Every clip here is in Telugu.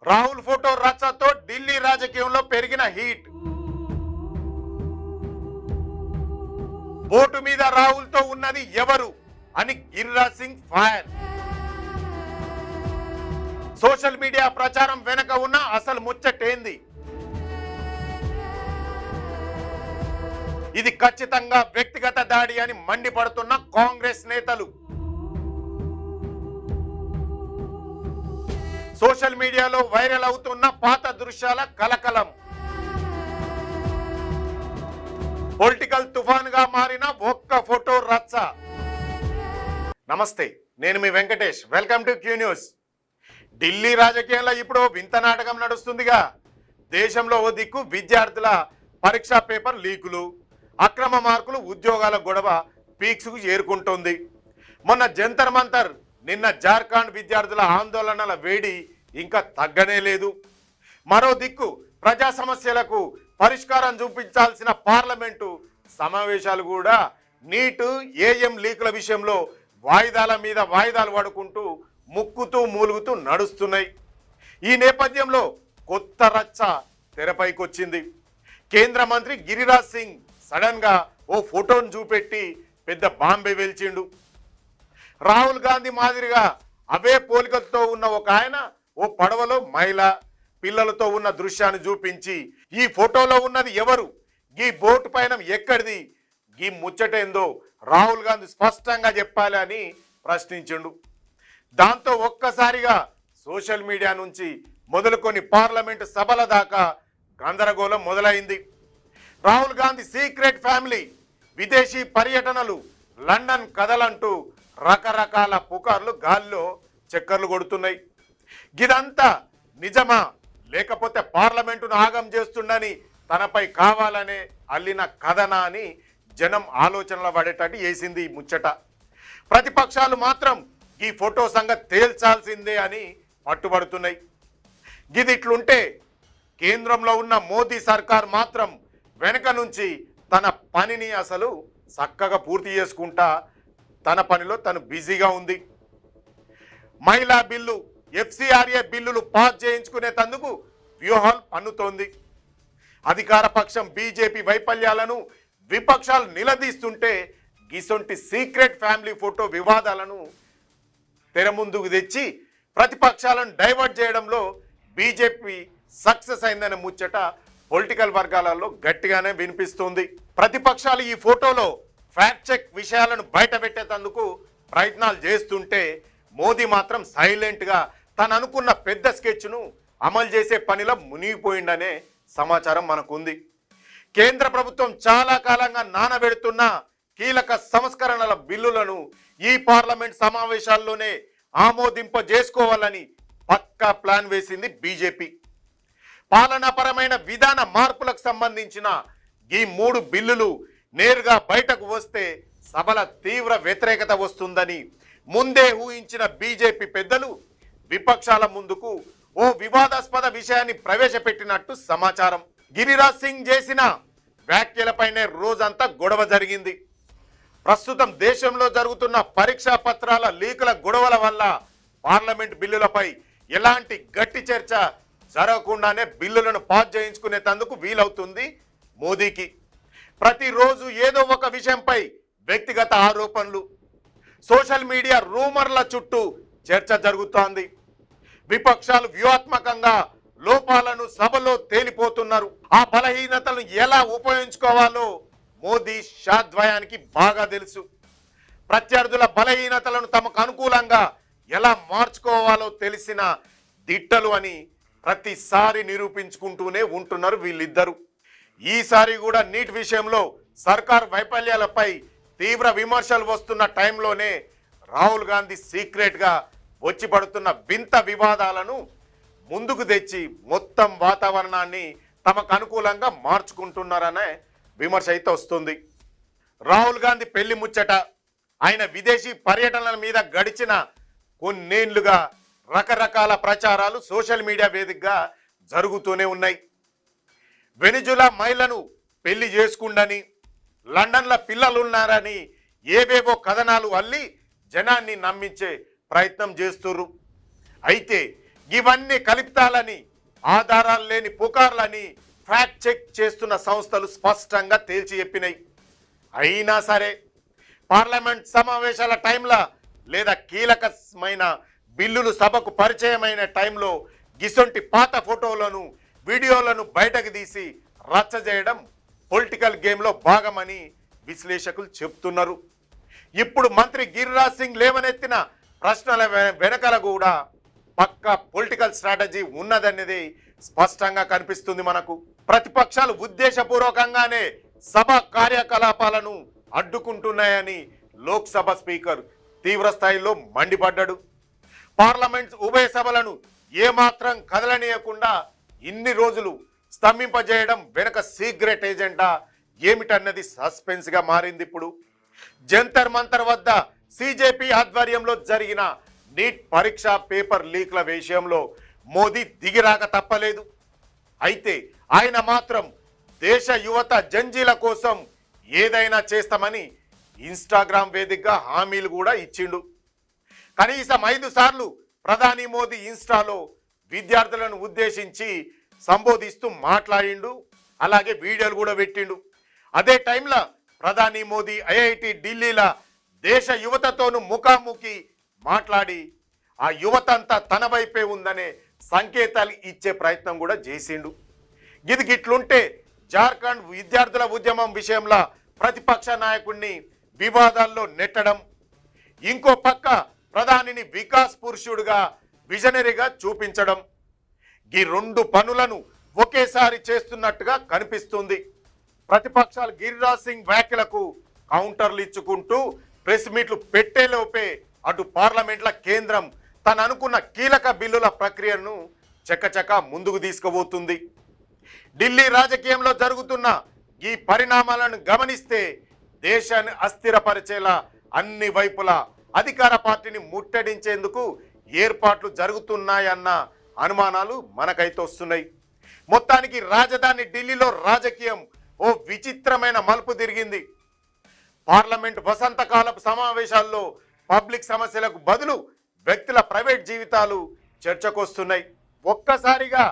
రాహుల్ ఫోటో రచ్చతో ఢిల్లీ రాజకీయంలో పెరిగిన హీట్. బోటు మీద రాహుల్ తో ఉన్నది ఎవరు అని Giriraj Singh fire. Social media ప్రచారం వెనక ఉన్న అసలు ముచ్చటేంది? ఇది ఖచ్చితంగా వ్యక్తిగత దాడి అని మండిపడుతున్న కాంగ్రెస్ నేతలు. సోషల్ మీడియాలో వైరల్ అవుతున్న పాత దృశ్యాల కలకలం. పొలిటికల్ తుఫాన్గా మారిన ఒక్క ఫోటో రచ్చ. నమస్తే, నేను మీ Venkatesh. Welcome to Q News. Delhi రాజకీయాల్లో ఇప్పుడు వింత నాటకం నడుస్తుందిగా. దేశంలో ఓ దిక్కు విద్యార్థుల పరీక్షా పేపర్ లీకులు, అక్రమ మార్కులు, ఉద్యోగాల గొడవ పీక్స్కు చేరుకుంటోంది. మొన్న జంతర్ మంతర్, నిన్న జార్ఖండ్ విద్యార్థుల ఆందోళనల వేడి ఇంకా తగ్గనే లేదు. మరో దిక్కు ప్రజా సమస్యలకు పరిష్కారం చూపించాల్సిన పార్లమెంటు సమావేశాలు కూడా నీటు ఏఎం లీకుల విషయంలో వాయిదాల మీద వాయిదాలు పడుకుంటూ ముక్కుతూ మూలుగుతూ నడుస్తున్నాయి. ఈ నేపథ్యంలో కొత్త రచ్చ తెరపైకొచ్చింది. కేంద్ర మంత్రి గిరిరాజ్ సింగ్ సడన్ గా ఓ ఫోటోను చూపెట్టి పెద్ద బాంబే వెల్చిండు. రాహుల్ గాంధీ మాదిరిగా అవే పోలికలతో ఉన్న ఒక ఆయన ఓ పడవలో మహిళ పిల్లలతో ఉన్న దృశ్యాన్ని చూపించి, ఈ ఫోటోలో ఉన్నది ఎవరు, ఈ బోటు పైన ఎక్కడిది, ఈ ముచ్చటేందో రాహుల్ గాంధీ స్పష్టంగా చెప్పాలి అని ప్రశ్నించిండు. దాంతో ఒక్కసారిగా సోషల్ మీడియా నుంచి మొదలుకొని పార్లమెంటు సభల దాకా గందరగోళం మొదలైంది. రాహుల్ గాంధీ సీక్రెట్ ఫ్యామిలీ, విదేశీ పర్యటనలు, లండన్ కథలంటూ రకరకాల పుకార్లు గాల్లో చక్కర్లు కొడుతున్నాయి. ఇదంతా నిజమా, లేకపోతే పార్లమెంటును ఆగం చేస్తుండని తనపై కావాలనే అల్లిన కథనా అని జనం ఆలోచనలు పడేటట్టు చేసింది ఈ ముచ్చట. ప్రతిపక్షాలు మాత్రం ఈ ఫోటో సంగతి తేల్చాల్సిందే అని పట్టుబడుతున్నాయి. ఇట్లుంటే కేంద్రంలో ఉన్న మోదీ సర్కార్ మాత్రం వెనక నుంచి తన పనిని అసలు చక్కగా పూర్తి చేసుకుంటా తన పనిలో తను బిజీగా ఉంది. మహిళా బిల్లు, ఎఫ్సిఆర్ఏ బిల్లులు పాస్ చేయించుకునేందుకు వ్యూహాలు పన్నుతోంది. అధికార పక్షం బీజేపీ వైఫల్యాలను విపక్షాలు నిలదీస్తుంటే గిసొంటి సీక్రెట్ ఫ్యామిలీ ఫోటో వివాదాలను తెర ముందుకు తెచ్చి ప్రతిపక్షాలను డైవర్ట్ చేయడంలో బీజేపీ సక్సెస్ అయిందనే ముచ్చట పొలిటికల్ వర్గాలలో గట్టిగానే వినిపిస్తుంది. ప్రతిపక్షాలు ఈ ఫోటోలో ఫ్యాక్ట్ చెక్ విషయాలను బయట పెట్టేందుకు ప్రయత్నాలు చేస్తుంటే మోదీ మాత్రం సైలెంట్గా తను అనుకున్న పెద్ద స్కెచ్ను అమలు చేసే పనిలో మునిగిపోయిందనే సమాచారం మనకుంది. కేంద్ర ప్రభుత్వం చాలా కాలంగా నానబెడుతున్న కీలక సంస్కరణల బిల్లులను ఈ పార్లమెంట్ సమావేశాల్లోనే ఆమోదింపజేసుకోవాలని పక్కా ప్లాన్ వేసింది బీజేపీ. పాలనాపరమైన విధాన మార్పులకు సంబంధించిన ఈ 3 బిల్లులు నేరుగా బయటకు వస్తే సభల తీవ్ర వ్యతిరేకత వస్తుందని ముందే ఊహించిన బీజేపీ పెద్దలు విపక్షాల ముందుకు ఓ వివాదాస్పద విషయాన్ని ప్రవేశపెట్టినట్టు సమాచారం. గిరిరాజ్ సింగ్ చేసిన వ్యాఖ్యలపైనే రోజంతా గొడవ జరిగింది. ప్రస్తుతం దేశంలో జరుగుతున్న పరీక్షా పత్రాల లీకుల గొడవల వల్ల పార్లమెంట్ బిల్లులపై ఎలాంటి గట్టి చర్చ జరగకుండానే బిల్లులను పాస్ చేయించుకునేందుకు వీలవుతుంది మోదీకి. ప్రతిరోజు ఏదో ఒక విషయంపై వ్యక్తిగత ఆరోపణలు, సోషల్ మీడియా రూమర్ల చుట్టూ చర్చ జరుగుతోంది. విపక్షాలు వ్యూహాత్మకంగా లోపాలను సభలో తేలిపోతున్నారు. ఆ బలహీనతలను ఎలా ఉపయోగించుకోవాలో మోదీ షాద్వయానికి బాగా తెలుసు. ప్రత్యర్థుల బలహీనతలను తమకు అనుకూలంగా ఎలా మార్చుకోవాలో తెలిసిన దిట్టలు అని ప్రతిసారి నిరూపించుకుంటూనే ఉంటున్నారు వీళ్ళిద్దరూ. ఈసారి కూడా నీట్ విషయంలో సర్కార్ వైఫల్యాలపై తీవ్ర విమర్శలు వస్తున్న టైంలోనే రాహుల్ గాంధీ సీక్రెట్గా వచ్చి పడుతున్న వింత వివాదాలను ముందుకు తెచ్చి మొత్తం వాతావరణాన్ని తమకు అనుకూలంగా మార్చుకుంటున్నారనే విమర్శ అయితే వస్తుంది. రాహుల్ గాంధీ పెళ్లి ముచ్చట, ఆయన విదేశీ పర్యటనల మీద గడిచిన కొన్నేళ్లుగా రకరకాల ప్రచారాలు సోషల్ మీడియా వేదికగా జరుగుతూనే ఉన్నాయి. వెనిజులా మహిళను పెళ్లి చేసుకుండని, లండన్లో పిల్లలున్నారని ఏవేవో కథనాలు అల్లి జనాన్ని నమ్మించే ప్రయత్నం చేస్తుర్రు. అయితే ఇవన్నీ కల్పితాలని ఆధారాలు లేని పుకార్లని ఫ్యాక్ట్ చెక్ చేస్తున్న సంస్థలు స్పష్టంగా తేల్చి చెప్పినాయి. అయినా సరే పార్లమెంట్ సమావేశాల టైంలో లేదా కీలకమైన బిల్లులు సభకు పరిచయమైన టైంలో గిసొంటి పాత ఫోటోలను వీడియోలను బయటకు తీసి రచ్చ చేయడం పొలిటికల్ గేమ్లో భాగమని విశ్లేషకులు చెప్తున్నారు. ఇప్పుడు మంత్రి గిరిరాజ్ సింగ్ లేవనెత్తిన ప్రశ్నల వెనకాల కూడా పక్కా పొలిటికల్ స్ట్రాటజీ ఉన్నదనేది స్పష్టంగా కనిపిస్తుంది మనకు. ప్రతిపక్షాలు ఉద్దేశపూర్వకంగానే సభ కార్యకలాపాలను అడ్డుకుంటున్నాయని లోక్సభ స్పీకర్ తీవ్ర స్థాయిలో మండిపడ్డాడు. పార్లమెంట్ ఉభయ సభలను ఏమాత్రం కదలనీయకుండా ఇన్ని రోజులు స్తంభింపజేయడం వెనక సీక్రెట్ ఏజెండా ఏమిటన్నది సస్పెన్స్గా మారింది. ఇప్పుడు జంతర్ మంతర్ వద్ద సిజేపీ ఆధ్వర్యంలో జరిగిన నీట్ పరీక్ష పేపర్ లీక్ల విషయంలో మోదీ దిగిరాక తప్పలేదు. అయితే ఆయన మాత్రం దేశ యువత జంజీల కోసం ఏదైనా చేస్తామని ఇన్స్టాగ్రామ్ వేదికగా హామీలు కూడా ఇచ్చిండు. కనీసం 5 సార్లు ప్రధాని మోదీ ఇన్స్టాలో విద్యార్థులను ఉద్దేశించి సంబోధిస్తూ మాట్లాడిండు. అలాగే వీడియోలు కూడా పెట్టిండు. అదే టైంలో ప్రధాని మోదీ ఐఐటి ఢిల్లీలో దేశ యువతతోనూ ముఖాముఖి మాట్లాడి ఆ యువతంతా తన వైపే ఉందనే సంకేతాలు ఇచ్చే ప్రయత్నం కూడా చేసిండు. ఇది గిట్లుంటే జార్ఖండ్ విద్యార్థుల ఉద్యమం విషయంలో ప్రతిపక్ష నాయకుడిని వివాదాల్లో నెట్టడం, ఇంకో పక్క ప్రధానిని వికాస్ పురుషుడుగా విజనరీగా చూపించడం, ఈ 2 పనులను ఒకేసారి చేస్తున్నట్టుగా కనిపిస్తుంది. ప్రతిపక్షాలు గిరిరాజ్ సింగ్ వ్యాఖ్యలకు కౌంటర్లు ఇచ్చుకుంటూ ప్రెస్ మీట్లు పెట్టేలోపే అటు పార్లమెంట్ల కేంద్రం తను అనుకున్న కీలక బిల్లుల ప్రక్రియను చకచక ముందుకు తీసుకుపోతుంది. ఢిల్లీ రాజకీయంలో జరుగుతున్న ఈ పరిణామాలను గమనిస్తే దేశాన్ని అస్థిరపరిచేలా అన్ని వైపులా అధికార పార్టీని ముట్టడించేందుకు ఏర్పాట్లు జరుగుతున్నాయన్న అనుమానాలు మనకైతే వస్తున్నాయి. మొత్తానికి రాజధాని ఢిల్లీలో రాజకీయం ఓ విచిత్రమైన మలుపు తిరిగింది. పార్లమెంట్ వసంతకాలపు సమావేశాల్లో పబ్లిక్ సమస్యలకు బదులు వ్యక్తుల ప్రైవేట్ జీవితాలు చర్చకొస్తున్నాయి. ఒక్కసారిగా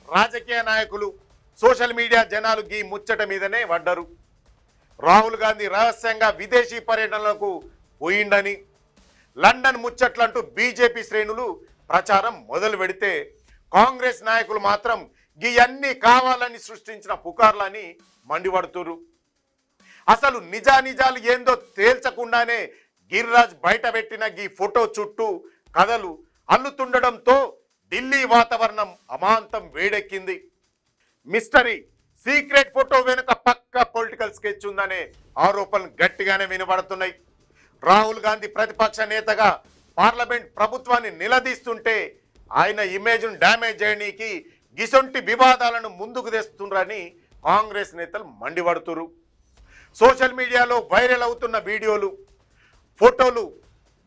రాజకీయ నాయకులు, సోషల్ మీడియా జనాలు ఈ ముచ్చట మీదనే పడ్డారు. రాహుల్ గాంధీ రహస్యంగా విదేశీ పర్యటనలకు పోయిండని, లండన్ ముచ్చట్లంటూ బీజేపీ శ్రేణులు ప్రచారం మొదలు పెడితే కాంగ్రెస్ నాయకులు మాత్రం ఇవన్నీ కావాలని సృష్టించిన పుకార్లని మండిపడుతురు. అసలు నిజానిజాలు ఏందో తేల్చకుండానే గిరిరాజ్ బయటపెట్టిన ఈ ఫోటో చుట్టూ కథలు అల్లుతుండడంతో ఢిల్లీ వాతావరణం అమాంతం వేడెక్కింది. మిస్టరీ సీక్రెట్ ఫోటో వెనుక పక్క పొలిటికల్ స్కెచ్ ఉందనే ఆరోపణలు గట్టిగానే వినబడుతున్నాయి. రాహుల్ గాంధీ ప్రతిపక్ష నేతగా పార్లమెంట్ ప్రభుత్వాన్ని నిలదీస్తుంటే ఆయన ఇమేజ్ను డ్యామేజ్ చేయడానికి గిసొంటి వివాదాలను ముందుకు తెస్తున్నారని కాంగ్రెస్ నేతలు మండిపడుతురు. సోషల్ మీడియాలో వైరల్ అవుతున్న వీడియోలు, ఫోటోలు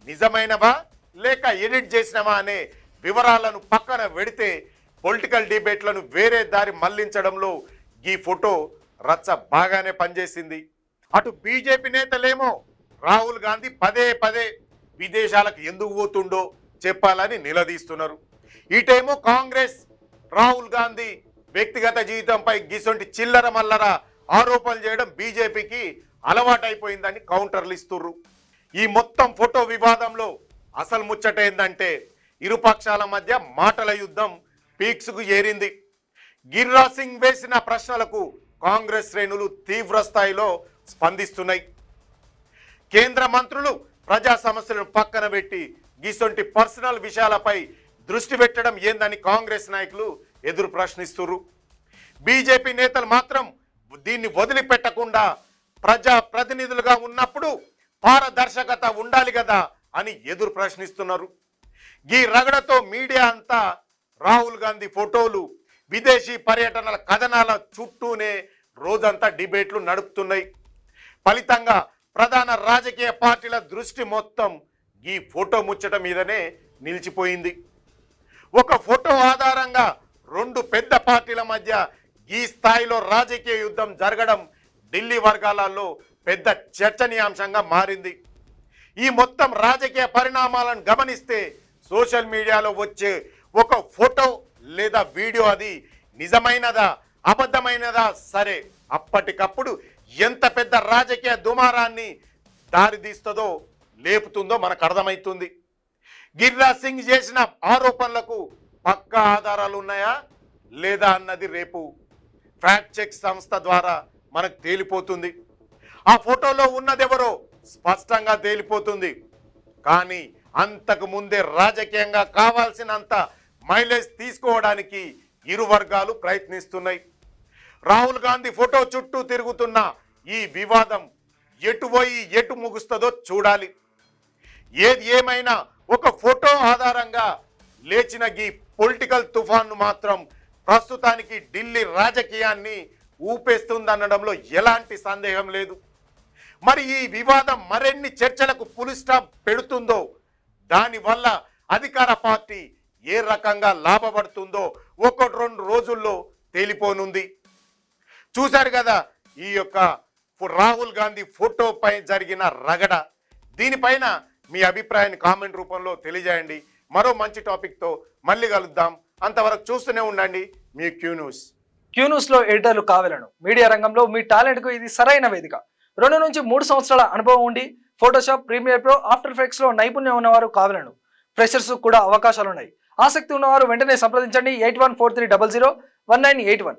నిజమైనవా లేక ఎడిట్ చేసినవా అనే వివరాలను పక్కన పెడితే పొలిటికల్ డిబేట్లను వేరే దారి మళ్లించడంలో ఈ ఫోటో రచ్చ బాగానే పనిచేసింది. అటు బీజేపీ నేతలేమో రాహుల్ గాంధీ పదే పదే విదేశాలకు ఎందుకు పోతుండో చెప్పాలని నిలదీస్తున్నారు. ఇటేమో కాంగ్రెస్ రాహుల్ గాంధీ వ్యక్తిగత జీవితంపై గిసొంటి చిల్లర మల్లర ఆరోపణలు చేయడం బీజేపీకి అలవాటైపోయిందని కౌంటర్లు ఇస్తుర్రు. ఈ మొత్తం ఫోటో వివాదంలో అసలు ముచ్చట ఏందంటే ఇరుపక్షాల మధ్య మాటల యుద్ధం పీక్స్కు ఏరింది. గిరిరాజ్ సింగ్ వేసిన ప్రశ్నలకు కాంగ్రెస్ శ్రేణులు తీవ్ర స్థాయిలో స్పందిస్తున్నాయి. కేంద్ర మంత్రులు ప్రజా సమస్యలను పక్కన పెట్టి గిసొంటి పర్సనల్ విషయాలపై దృష్టి పెట్టడం ఏందని కాంగ్రెస్ నాయకులు ఎదురు ప్రశ్నిస్తున్నారు. బీజేపీ నేతలు మాత్రం దీన్ని వదిలిపెట్టకుండా ప్రజా ప్రతినిధులుగా ఉన్నప్పుడు పారదర్శకత ఉండాలి కదా అని ఎదురు ప్రశ్నిస్తున్నారు. ఈ రగడతో మీడియా అంతా రాహుల్ గాంధీ ఫోటోలు, విదేశీ పర్యటనల కథనాల చుట్టూనే రోజంతా డిబేట్లు నడుపుతున్నాయి. ఫలితంగా ప్రధాన రాజకీయ పార్టీల దృష్టి మొత్తం ఈ ఫోటో ముచ్చట మీదనే నిలిచిపోయింది. ఒక ఫోటో ఆధారంగా 2 పెద్ద పార్టీల మధ్య ఈ స్థాయిలో రాజకీయ యుద్ధం జరగడం ఢిల్లీ వర్గాలలో పెద్ద చర్చనీయాంశంగా మారింది. ఈ మొత్తం రాజకీయ పరిణామాలను గమనిస్తే సోషల్ మీడియాలో వచ్చే ఒక ఫోటో లేదా వీడియో అది నిజమైనదా అబద్ధమైనదా సరే అప్పటికప్పుడు ఎంత పెద్ద రాజకీయ దుమారాన్ని దారితీస్తుందో లేపుతుందో మనకు అర్థమవుతుంది. గిరిరాజ్ సింగ్ చేసిన ఆరోపణలకు పక్కా ఆధారాలు ఉన్నాయా లేదా అన్నది రేపు ఫ్యాక్ట్ చెక్ సంస్థ ద్వారా మనకు తేలిపోతుంది. ఆ ఫోటోలో ఉన్నదెవరో స్పష్టంగా తేలిపోతుంది. కానీ అంతకు ముందే రాజకీయంగా కావాల్సినంత మైలేజ్ తీసుకోవడానికి ఇరు వర్గాలు ప్రయత్నిస్తున్నాయి. రాహుల్ గాంధీ ఫోటో చుట్టూ తిరుగుతున్న ఈ వివాదం ఎటు పోయి ఎటు ముగుస్తుందో చూడాలి. ఏది ఏమైనా ఒక ఫోటో ఆధారంగా లేచిన ఈ పొలిటికల్ తుఫాన్ను మాత్రం ప్రస్తుతానికి ఢిల్లీ రాజకీయాన్ని ఊపేస్తుందనడంలో ఎలాంటి సందేహం లేదు. మరి ఈ వివాదం మరిన్ని చర్చలకు ఫుల్ స్టాప్ పెడుతుందో, దానివల్ల అధికార పార్టీ ఏ రకంగా లాభపడుతుందో 1-2 రోజుల్లో తేలిపోనుంది. చూశారు కదా ఈ యొక్క రాహుల్ గాంధీ ఫోటో పై జరిగిన రగడ. దీనిపైన మీ అభిప్రాయాన్ని కామెంట్ రూపంలో తెలియజేయండి. మరో మంచి టాపిక్తో మళ్ళీ కలుద్దాం. అంతవరకు చూస్తూనే ఉండండి మీ క్యూ న్యూస్. క్యూ న్యూస్లో ఎడిటర్లు కావాలను మీడియా రంగంలో మీ టాలెంట్కు ఇది సరైన వేదిక. 2 నుంచి 3 సంవత్సరాల అనుభవం ఉండి ఫోటోషాప్, ప్రీమియర్ ప్రో, ఆఫ్టర్ ఎఫెక్ట్స్లో నైపుణ్యం ఉన్నవారు కావాలను. ఫ్రెషర్స్ కూడా అవకాశాలున్నాయి. ఆసక్తి ఉన్నవారు వెంటనే సంప్రదించండి 8143001981.